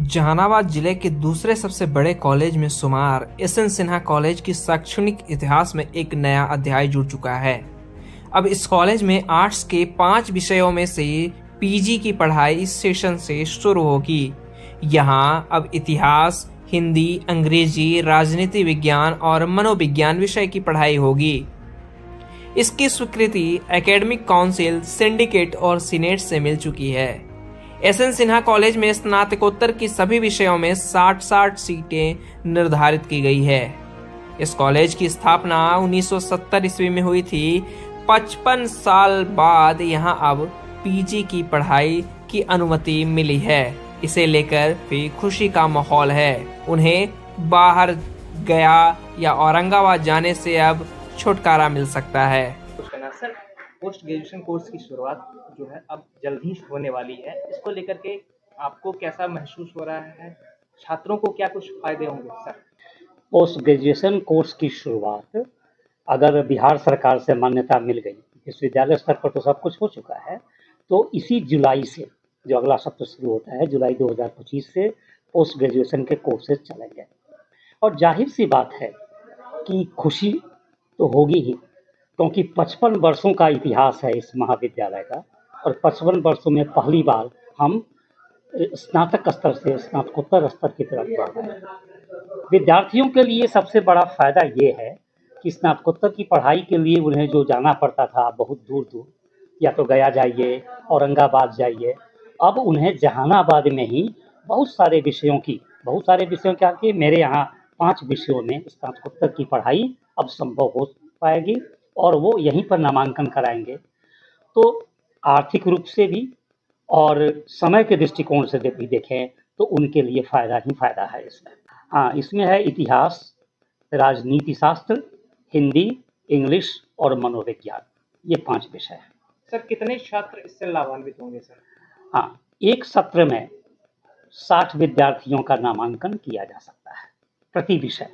जहानाबाद जिले के दूसरे सबसे बड़े कॉलेज में शुमार एसएन सिन्हा कॉलेज की शैक्षणिक इतिहास में एक नया अध्याय जुड़ चुका है। अब इस कॉलेज में आर्ट्स के 5 विषयों में से पीजी की पढ़ाई इस सेशन से शुरू होगी। यहाँ अब इतिहास, हिंदी, अंग्रेजी, राजनीति विज्ञान और मनोविज्ञान विषय की पढ़ाई होगी। इसकी स्वीकृति एकेडमिक काउंसिल, सिंडिकेट और सीनेट से मिल चुकी है। एसएन सिन्हा कॉलेज में स्नातकोत्तर की सभी विषयों में 60-60 सीटें निर्धारित की गई है। इस कॉलेज की स्थापना 1970 ईस्वी में हुई थी। 55 साल बाद यहां अब पीजी की पढ़ाई की अनुमति मिली है। इसे लेकर भी खुशी का माहौल है। उन्हें बाहर गया या औरंगाबाद जाने से अब छुटकारा मिल सकता है। सर, पोस्ट ग्रेजुएशन कोर्स की शुरुआत जो है अब जल्द ही होने वाली है, इसको लेकर के आपको कैसा महसूस हो रहा है? छात्रों को क्या कुछ फायदे होंगे सर? पोस्ट ग्रेजुएशन कोर्स की शुरुआत अगर बिहार सरकार से मान्यता मिल गई, विश्वविद्यालय स्तर पर तो सब कुछ हो चुका है, तो इसी जुलाई से जो अगला सत्र शुरू होता है, जुलाई 2025 से पोस्ट ग्रेजुएशन के कोर्सेज चलेंगे। और जाहिर सी बात है कि खुशी तो होगी ही, क्योंकि 55 वर्षों का इतिहास है इस महाविद्यालय का, और 55 वर्षों में पहली बार हम स्नातक स्तर से स्नातकोत्तर स्तर की तरफ बढ़ रहे हैं। विद्यार्थियों के लिए सबसे बड़ा फायदा ये है कि स्नातकोत्तर की पढ़ाई के लिए उन्हें जो जाना पड़ता था बहुत दूर दूर, या तो गया जाइए, औरंगाबाद जाइए, अब उन्हें जहानाबाद में ही बहुत सारे विषयों क्या कि मेरे यहाँ 5 विषयों में स्नातकोत्तर की पढ़ाई अब संभव हो पाएगी और वो यहीं पर नामांकन कराएंगे। तो आर्थिक रूप से भी और समय के दृष्टिकोण से भी देखें तो उनके लिए फ़ायदा ही फ़ायदा है इसमें। हाँ, इसमें है इतिहास, राजनीति शास्त्र, हिंदी, इंग्लिश और मनोविज्ञान, ये 5 विषय हैं। सर, कितने छात्र इससे लाभान्वित होंगे सर? हाँ, एक सत्र में 60 विद्यार्थियों का नामांकन किया जा सकता है प्रति विषय।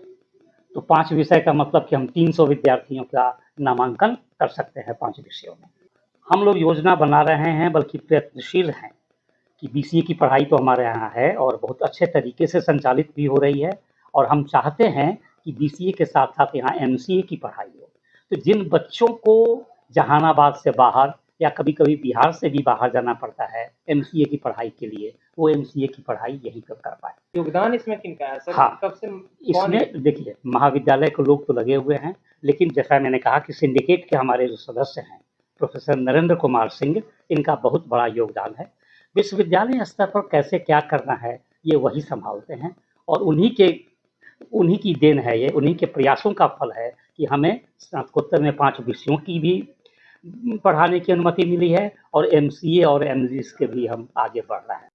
तो 5 विषय का मतलब कि हम 300 विद्यार्थियों का नामांकन कर सकते हैं 5 विषयों में। हम लोग योजना बना रहे हैं, बल्कि प्रयत्नशील हैं कि बीसीए की पढ़ाई तो हमारे यहाँ है और बहुत अच्छे तरीके से संचालित भी हो रही है, और हम चाहते हैं कि बीसीए के साथ साथ यहाँ एमसीए की पढ़ाई हो। तो जिन बच्चों को जहानाबाद से बाहर या कभी कभी बिहार से भी बाहर जाना पड़ता है एमसीए की पढ़ाई के लिए, वो एमसीए की पढ़ाई यहीं पर कर पाए। योगदान इसमें किनका है सर? हाँ, कब से इसमें देखिए, महाविद्यालय के लोग तो लगे हुए हैं, लेकिन जैसा मैंने कहा कि सिंडिकेट के हमारे जो सदस्य हैं प्रोफेसर नरेंद्र कुमार सिंह, इनका बहुत बड़ा योगदान है। विश्वविद्यालय स्तर पर कैसे क्या करना है ये वही संभालते हैं, और उन्हीं की देन है, ये उन्हीं के प्रयासों का फल है कि हमें स्नातकोत्तर में 5 विषयों की भी पढ़ाने की अनुमति मिली है, और एमसीए और एमजीएस के भी हम आगे बढ़ रहे हैं।